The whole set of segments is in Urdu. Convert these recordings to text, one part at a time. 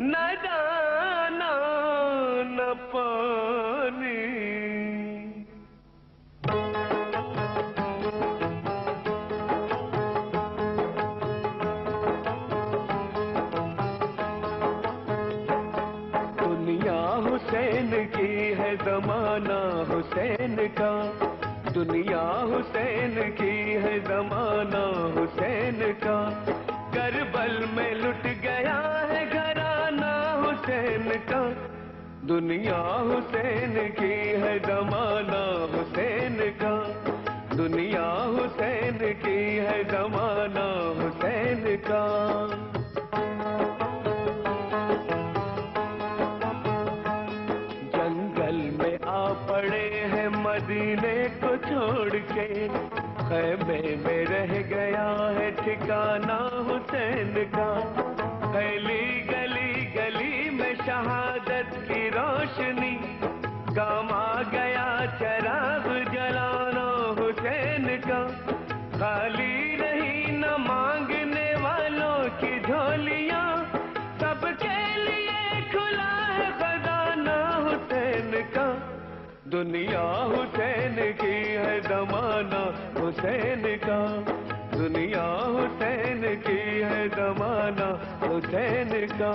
نہ دانا نہ پانی. دنیا حسین کی ہے زمانہ حسین کا, دنیا حسین کی ہے زمانہ حسین کا. کربل میں لٹ گیا ہے گھرانہ حسین کا. دنیا حسین کی ہے زمانہ حسین کا, دنیا حسین کی ہے زمانہ حسین کا. جنگل میں آ پڑے ہیں مدینے کو چھوڑ کے, خیمے میں رہ گیا ہے ٹھکانہ حسین کا. پھیلی گلی گلی میں شہادت کی روشنی, کام آ گیا چراغ جلانا حسین کا. خالی نہیں نہ مانگنے والوں کی جھولیاں, سب کے لیے کھلا ہے خزانہ حسین کا. دنیا حسین کی ہے زمانہ حسین کا, دنیا حسین کی ہے زمانہ حسین کا.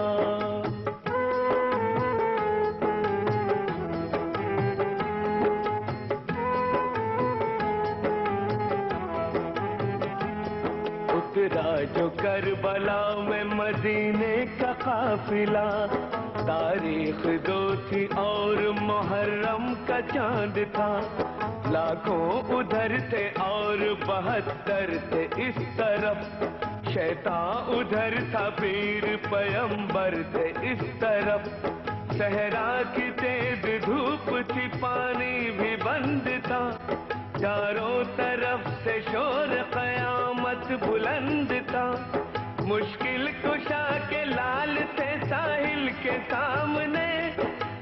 اترا جو کربلا میں مدینے کا قافلہ, تاریخ دو تھی اور محرم کا چاند تھا. لاکھوں ادھر تھے اور 72 تھے اس طرف, شیطان ادھر تھا پیر پیمبر تھے اس طرف. صحرا کی تیز دھوپ تھی پانی بھی بند تھا, چاروں طرف سے شور قیامت بلند تھا. مشکل کشا کے لال تھے ساحل کے سامنے,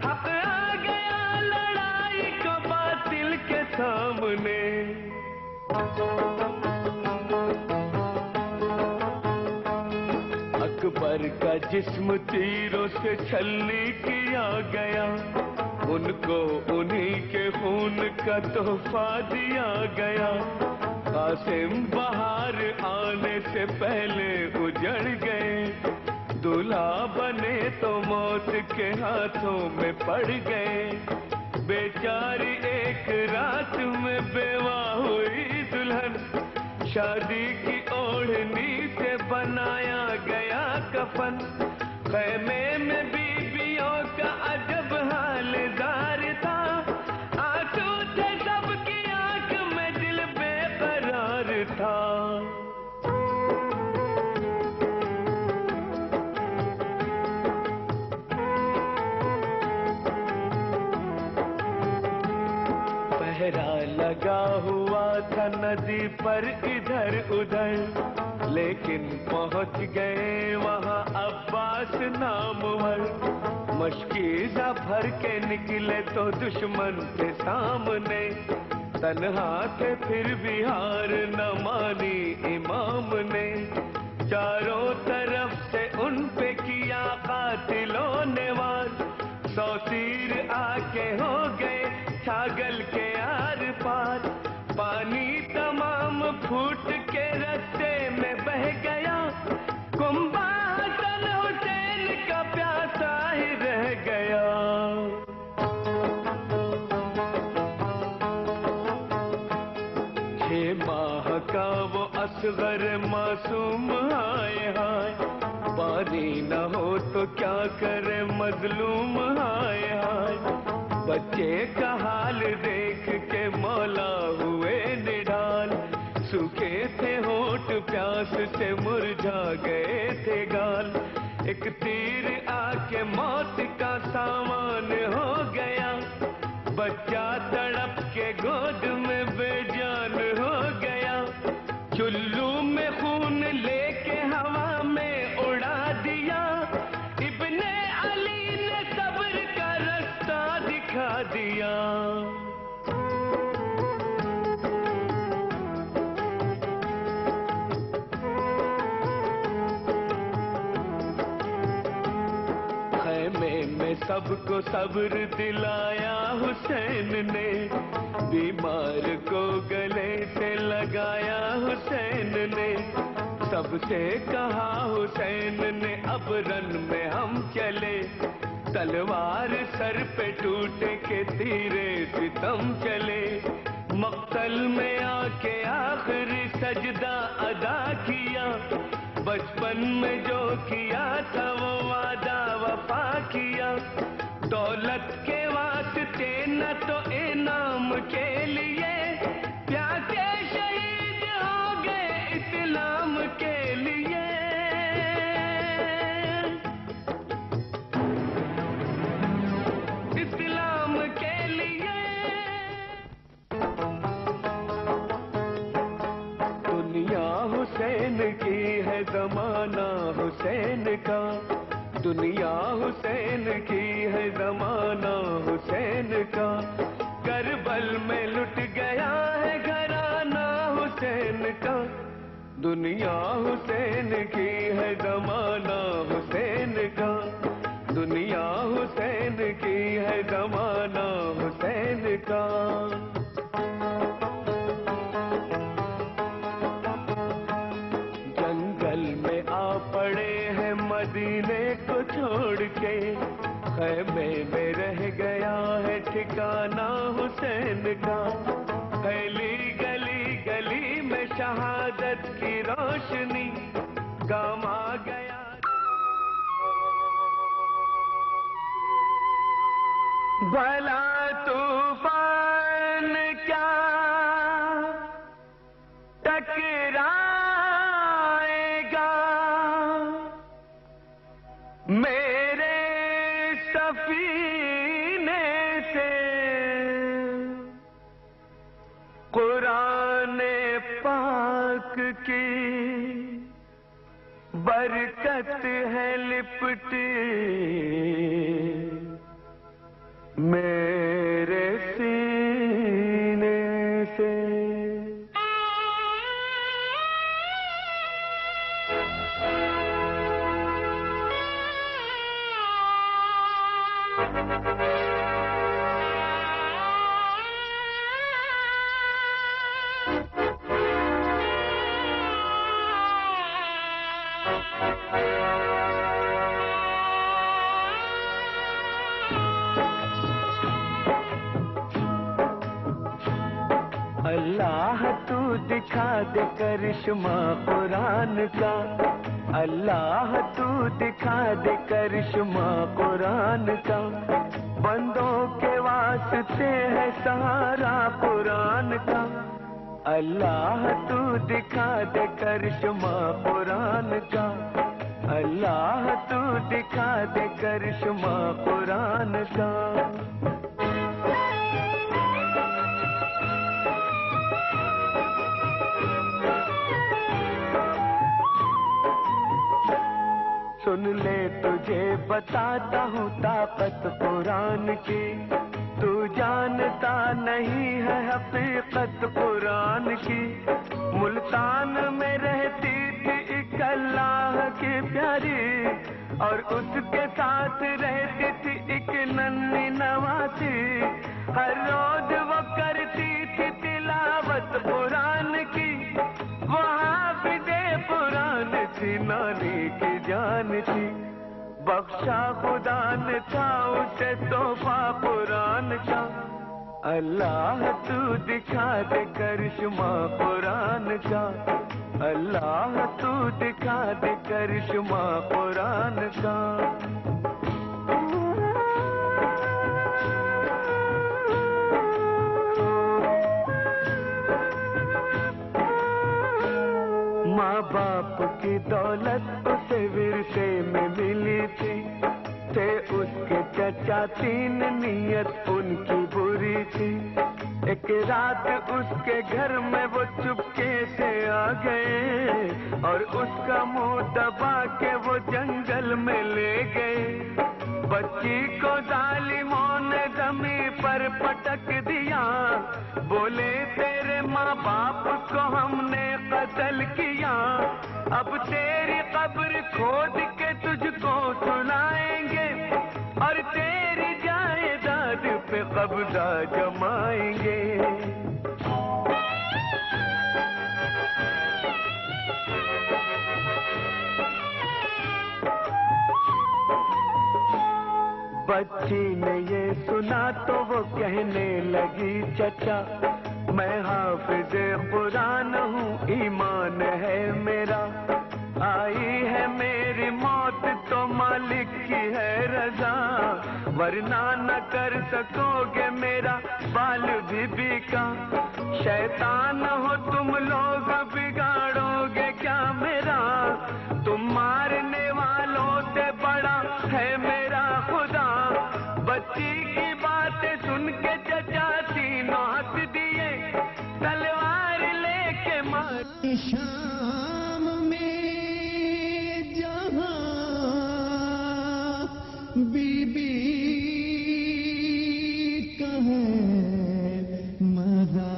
حق آ گیا لڑائی کو باطل کے سامنے. اکبر کا جسم تیروں سے چھلنی کیا گیا, ان کو انہی کے خون کا تحفہ دیا گیا. قاسم بہار آنے سے پہلے اجڑ گئے, دلہا بنے تو موت کے ہاتھوں میں پڑ گئے. بیچاری ایک رات میں بیوہ ہوئی دلہن, شادی کی اوڑھنی سے بنایا گیا کفن. خیمے میں بیویوں کا عجب حال زار تھا, آنسو تھے سب کی آنکھ میں دل بے قرار تھا. پہرا لگا ہوا تھا ندی پر ادھر ادھر, لیکن پہنچ گئے وہاں عباس نامور. مشکیزہ بھر کے نکلے تو دشمن کے سامنے, تنہا تھے پھر بھی ہار نہ مانی امام نے. چاروں طرف سے ان پہ کیا قاتلوں نے وار, 100 تیر آ کے ہو گئے چھاگل کے آر پار. پانی تمام پھوٹ کے رستے میں بہ گیا, کنبہ حسن حسین کا پیاسا ہی رہ گیا. 6 ماہ کا وہ اصغر معصوم ہائے ہائے, پانی نہ ہو تو کیا کرے مظلوم ہائے ہائے. بچے کا حال دیکھ کے مولا ہوئے نڈال, سوکھے تھے ہونٹ پیاس سے مرجھا گئے تھے گال. ایک تیر آ کے موت کا سامان ہو گیا, بچہ تڑپ کے گود میں بے جان ہو گیا. چلو میں خون لے کے ہوا میں اڑا دیا, ابن علی نے صبر کا رستہ دکھا دیا. سب کو صبر دلایا حسین نے، بیمار کو گلے سے لگایا حسین نے، سب سے کہا حسین نے اب رن میں ہم چلے، تلوار سر پہ ٹوٹے کے تیرے ستم چلے، مقتل میں آ کے آخری سجدہ ادا کیا، بچپن میں جو کیا تھا وہ وعدہ وفا کیا، دولت کے واسطے نہ تو انعام کے لیے، پیاسے شہید ہو گئے اسلام کے لیے، اسلام کے لیے۔ دنیا حسین کی ہے زمانہ حسین کا، دنیا حسین کی ہے زمانہ حسین کا، کربل میں لٹ گیا ہے گھرانہ حسین کا، دنیا حسین کی ہے زمانہ حسین کا، دنیا حسین کی ہے زمانہ حسین کا۔ جنگل میں آ پڑے ہیں مدینے کو چھوڑ کے، خیمے میں رہ گیا ہے ٹھکانہ حسین کا، پھیلی گلی گلی میں شہادت کی روشنی، کام آ گیا۔ بھلا طوفان کیا ٹکرائے گا میرے سفینے سے، قرآن پاک کی برکت ہے لپٹی میرے سینے سے۔ اللہ تو دکھا دے کرشمہ قرآن کا، اللہ تو دکھا دے کرشمہ قرآن کا، بندوں کے واسطے ہے سہارا قرآن کا، اللہ تو دکھا دے کرشمہ قرآن کا، اللہ تو دکھا دے کرشمہ قرآن کا۔ سن لے تجھے بتاتا ہوں طاقت قرآن کی، تو جانتا نہیں ہے حقیقت قرآن کی، ملتان میں رہتی تھی ایک اللہ کی پیاری، اور اس کے ساتھ رہتی تھی ایک ننھی نواسی، ہر روز وہ کرتی تھی تلاوت قرآن کی، وہاں بھی دے قرآن تھی، نانی کی جان تھی، بخشا خدا نے تھا اسے تحفہ قرآن کا، اللہ تو دکھا دے کرشمہ قرآن کا، اللہ تو دکھا دے کرشمہ قرآن کا۔ ماں باپ کی دولت اسے ورثے میں ملی تھی، تھے اس کے چچا تین، نیت ان کی بری تھی، ایک رات اس کے گھر میں وہ چپکے سے آ گئے، اور اس کا منہ دبا کے وہ جنگل میں لے گئے، بچی کو ظالموں نے زمین پر پٹک دیا، بولے تیرے ماں باپ کو ہم نے قتل کیا، اب تیری قبر کھود کے تجھ کو سنائیں گے، اور پہ قبضہ جمائیں گے. بچی نے یہ سنا تو وہ کہنے لگی چچا میں حافظ قرآن ہوں ایمان ہے میرا. آئی ہے میری موت تو مالک کی ہے رضا ورنہ نہ کر سکو گے میرا بال بھی کا. شیطان ہو تم لوگ بگاڑو گے کیا میرا تم مارنے والوں سے بڑا ہے میرا خدا. بچی کی باتیں سن کے چچا تینوں ہنس دیے تلوار لے کے مار. شام میں جہاں بی بی کا ہے مزہ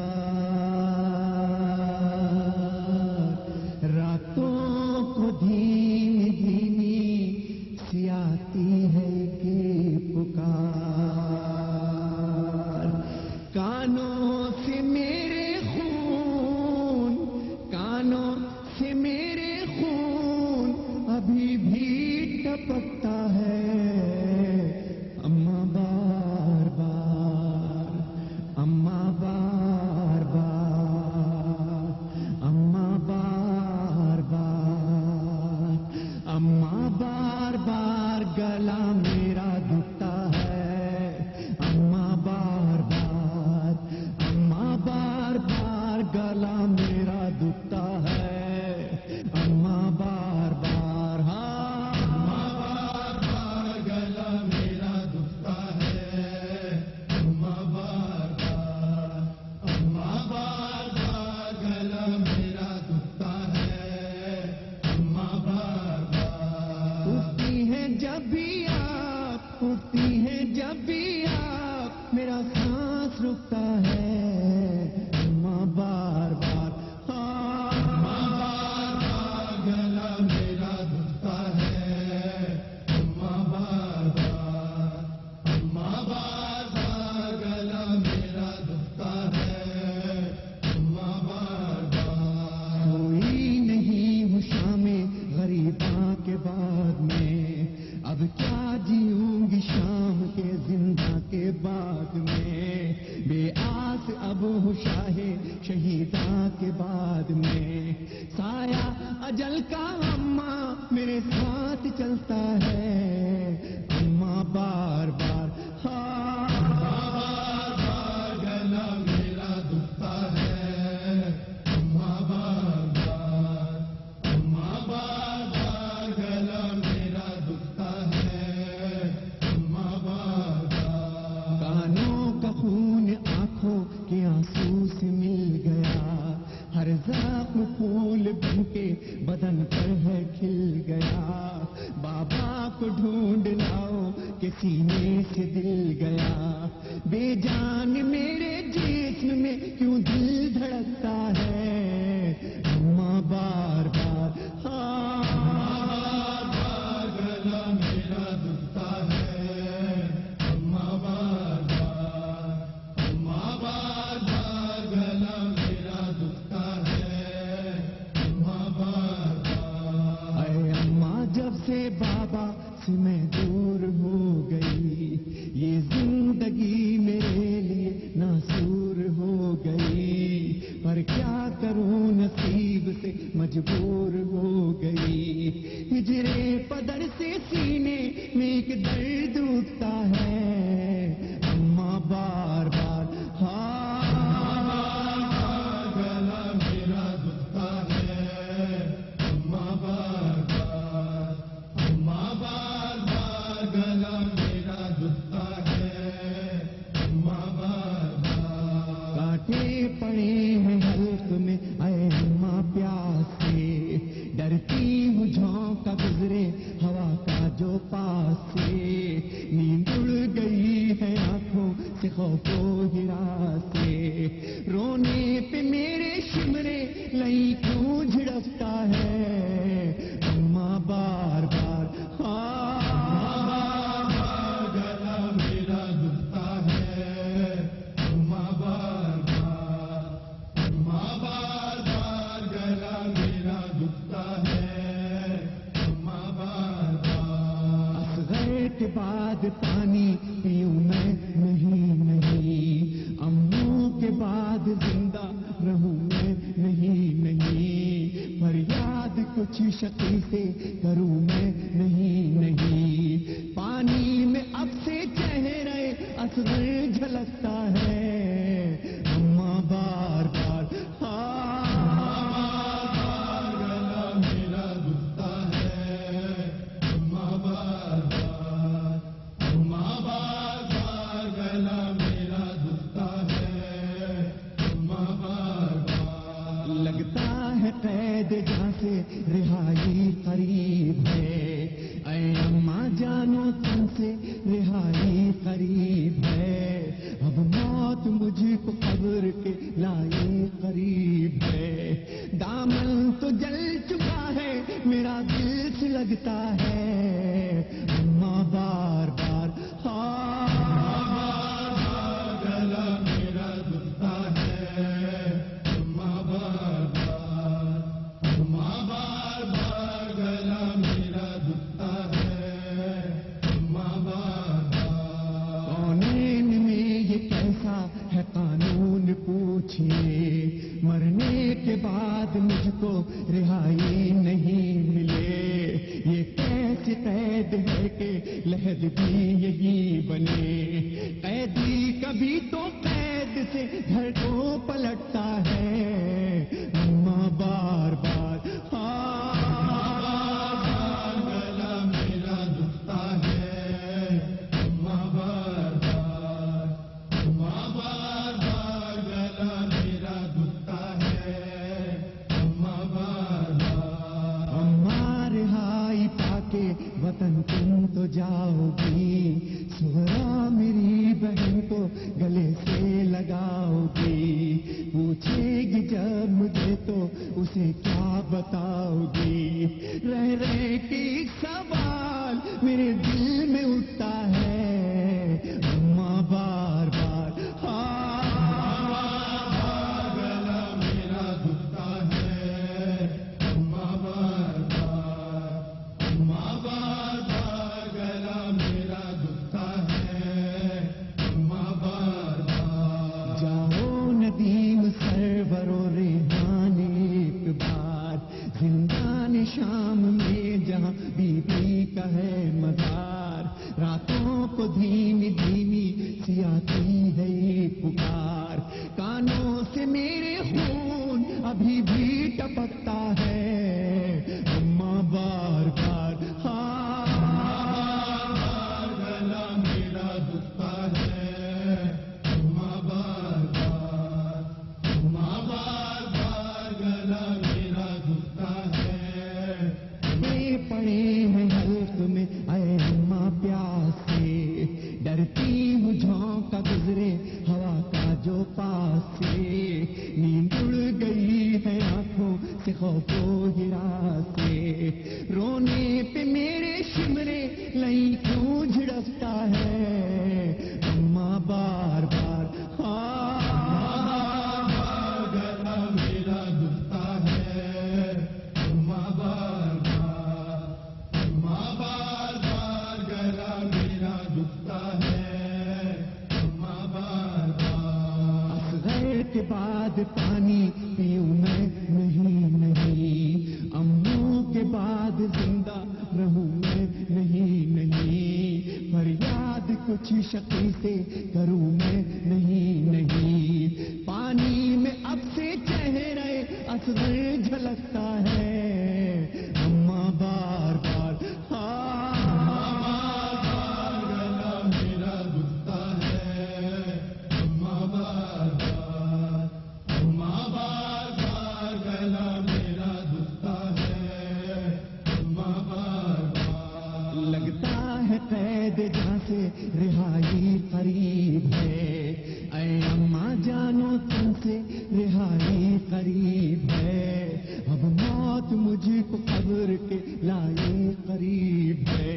راتوں کو دھیمی دھیمی سی آتی ہے کہ پکار کانوں سے میرے خون کانوں سے میرے خون ابھی بھی ٹپکتا ہے. اماں بار بار اماں بار بار اماں بار بار اماں بار بار گلا میرا دکھتا ہے. اماں بار بار اماں بار بار گلا میرا دکھتا ہے. اماں بار بار ہاں اماں بار بار گلا میرا دکھتا ہے. اماں بار بار اماں بار بار گلا میرا دکھتا ہے. اماں بار بار اٹھتی ہیں جب بھی آپ اٹھتی ہیں جب بھی آپ میرا سانس رکتا ہے. اماں بار بار ہاں اماں بار بار گلا میرا دکھتا ہے. اماں بار بار اماں بار بار گلا میرا دکھتا ہے. اماں بار بار کوئی نہیں ہوں شام غریباں کے بعد میں اب کیا جیوں گی شام کے زندہ کے بعد میں. بے آس اب ہوں شاہ شہیداں کے بعد میں. سایہ اجل کا اماں میرے ساتھ چلتا ہے. اماں بار بار ہاں اماں بار بار گلا میرا دکھتا ہے. اماں بار بار اماں بار بار گلا میرا دکھتا ہے. اماں بار بار کانوں کا خون آنکھوں کے آنسو سے مل گیا. ہر زخم پھول بن کے بدن پر ہے کھل گیا. بابا کو ڈھونڈ لاؤ کہ سینے سے دل گیا. بے جان میرے جسم میں کیوں دل دھڑکتا ہے. اماں بار بار ہاں اماں بار بار گلا میرا دکھتا ہے. اماں بار بار اماں بار بار گلا میرا دکھتا ہے. اماں بار بار اے اماں جب سے بابا سے میں دور ہو گئی یہ زندگی میرے لیے ناسور ہو گئی. پر کیا کروں نصیب سے مجبور ہو گئی. ہجرے پدر سے سینے میں ایک درد اٹھتا ہے. اماں بار بار ہاں گلا میرا دکھتا ہے. اماں بار بار اماں بار بار گلا میرا دکھتا ہے. اماں بار بار کانٹے پڑے ہیں حلق میں اے اماں پیاس سے. ڈرتی ہوں جھونکا گزرے ہوا کا جو پاس سے. نیند اڑ گئی ہے آنکھوں سے خوف و ہراس سے. رونے پہ میرے شمرے لئی کیوں جھڑکتا ہے. اماں بار بار ہاں گلا میرا دکھتا ہے. کے بعد پانی پیوں میں نہیں نہیں، امنوں کے بعد زندہ رہوں میں نہیں نہیں، فریاد کچھ شقی سے کروں میں نہیں نہیں، پانی میں اب سے چہرے اصغر جھلکتا ہے، اماں بار بار گلا میرا دکھتا ہے، اماں بار بار، اماں بار بار گلا میرا دکھتا ہے، اماں بار بار، لگتا ہے قید جہاں سے رہائی قریب ہے، اے اماں جانو تم سے رہائی قریب ہے، اب موت مجھ کو قبر کے لائے قریب ہے، دامن تو جل چکا ہے میرا دل سے لگتا ہے، اماں بار بار گلا میرا دکھتا ہے، اماں بار بار، اماں بار بار گلا میرا دکھتا ہے، اماں بار بار، کونین میں یہ کیسا ہے قانون پوچھئے، مرنے کے بعد مجھ کو رہائی نہیں ملے، یہ کیسی قید ہے کہ لحد بھی یہی بنے، قیدی کبھی تو قید سے گھر کو پلٹتا ہے، اماں بار بار گلا میرا دکھتا ہے، اماں بار بار، اماں بار بار گلا میرا دکھتا ہے، اماں بار بار، اماں رہائی پا کے وطن تم تو جاؤ گی، سہرا میری بہن کو گلے سے لگاؤ گی، پوچھے گی جب مجھے تو اسے کیا بتاؤ گی، رہ رہ کے ایک سوال میرے دل میں اٹھتا ہے، اماں بار بار گلا میرا دکھتا ہے، اماں بار بار، اماں بار بار گلا میرا دکھتا ہے، اماں بار بار، جاؤ ندیم سرور و ریحان ایک بار، زندان شام میں جہاں بی بی کا ہے مزار، راتوں کو دھیمی دھیمی سی آتی ہے ایک پکار، کانوں سے میرے خون ابھی بھی ٹپکتا ہے، اماں بار بار گلا میرا دکھتا ہے، اماں بار بار، اماں بار بار گلا میرا دکھتا ہے، یہ پڑے ہیں حلق میں اے اماں پیاس سے، ڈرتی ہوں جھونکا گزرے ہوا کا جو پاس سے، نیند اڑ گئی ہے آنکھوں سے خوف و ہراس سے، رونے پہ میرے شمرے لئی کیوں جھڑکتا ہے، اماں بار بار گلا میرا دکھتا ہے، اماں بار بار، اماں بار بار گلا میرا دکھتا ہے، اماں بار بار، اصغر کے بعد پانی پیوں میں نہیں نہیں، امنوں کے بعد زندہ رہوں میں نہیں نہیں، فریاد کچھ شقی سے کروں میں نہیں نہیں، پانی میں اب سے چہرے اصغر جھلکتا ہے، اماں بار بار گلا میرا دکھتا ہے، اماں بار بار، اماں بار بار گلا میرا دکھتا ہے، اماں بار بار، لگتا ہے قید جہاں سے رہائی قریب ہے، اے اماں جانو تم سے رہائی قریب ہے، اب موت مجھ کو قبر کے لائے قریب ہے،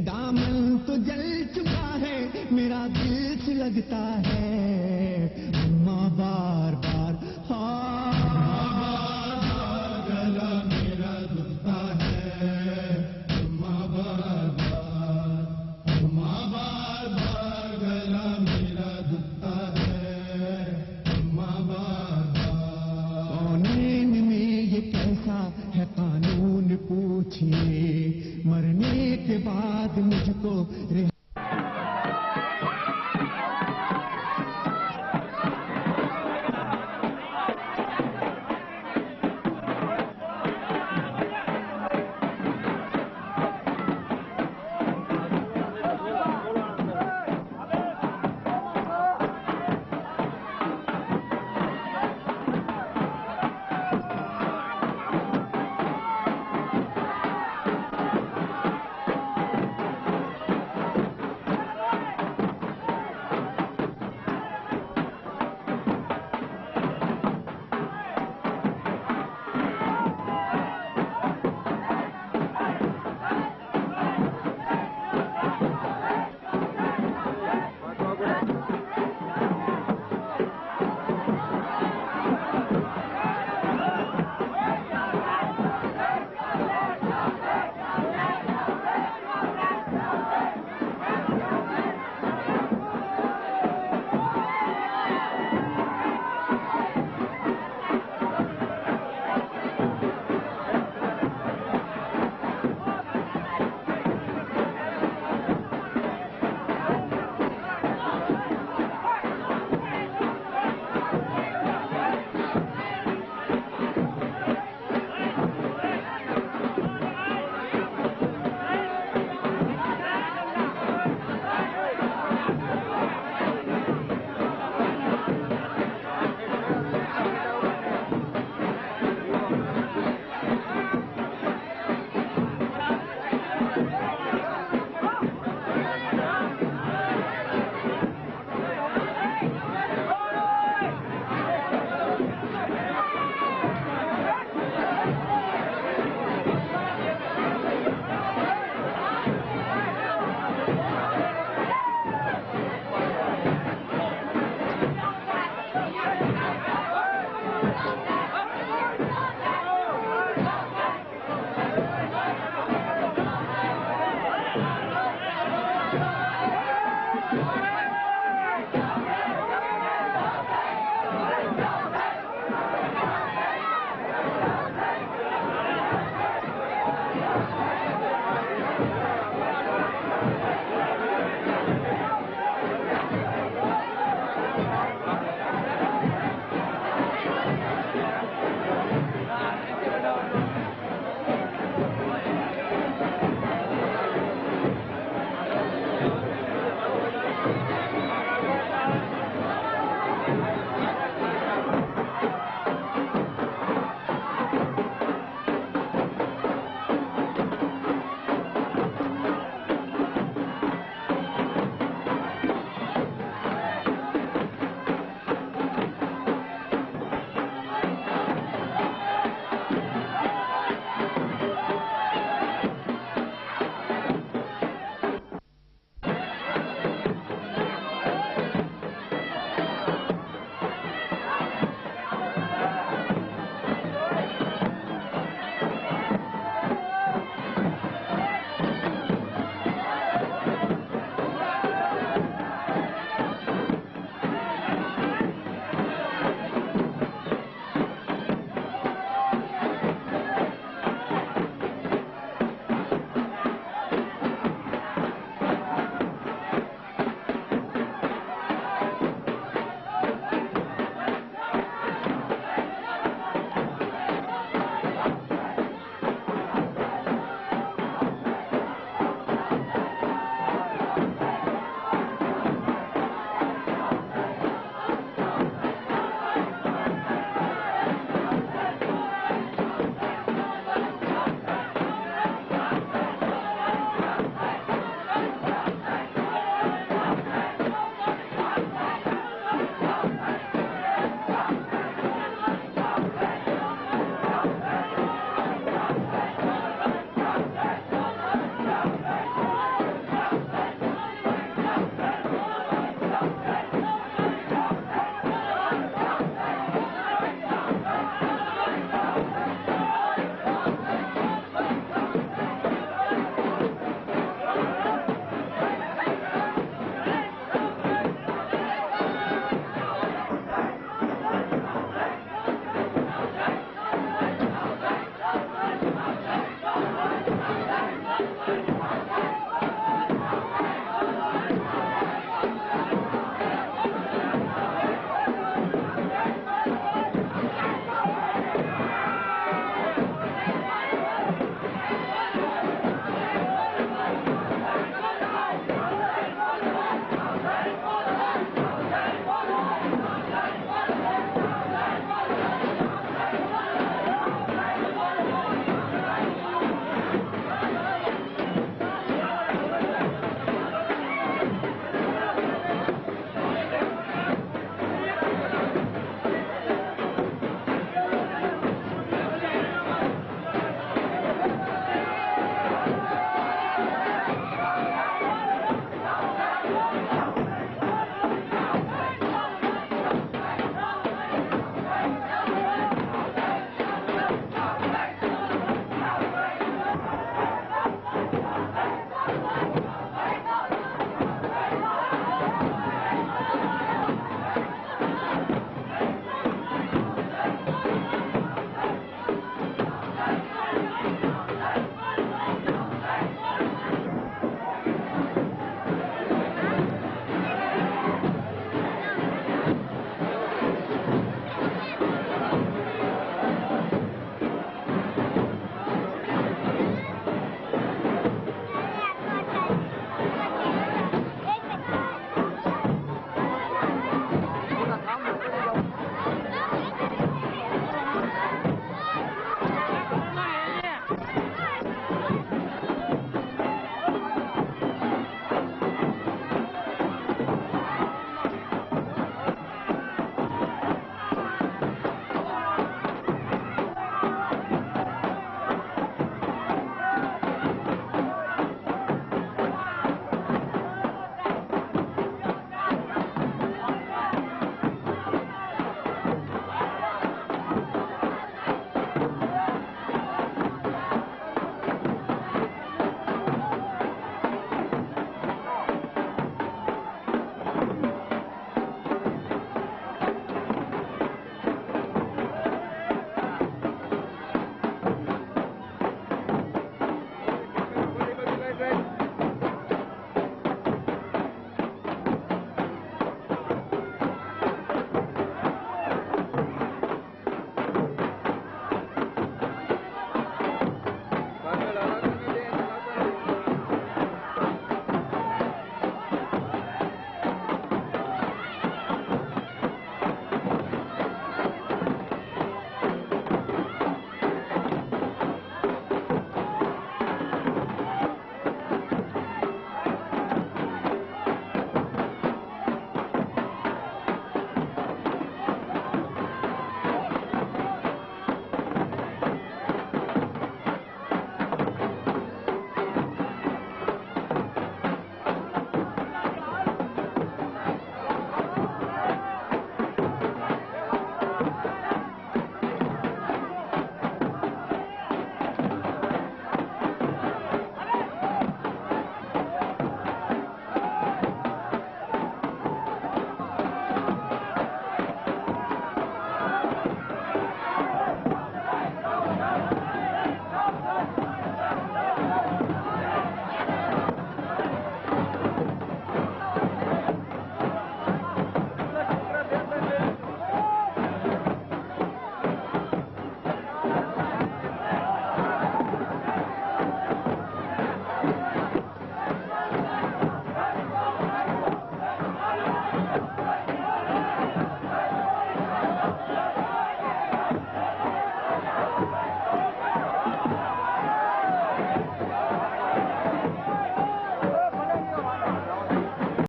دامن تو جل چکا ہے میرا دل سے لگتا ہے، اماں بار بار گلا میرا دکھتا ہے، اماں بار بار، رہا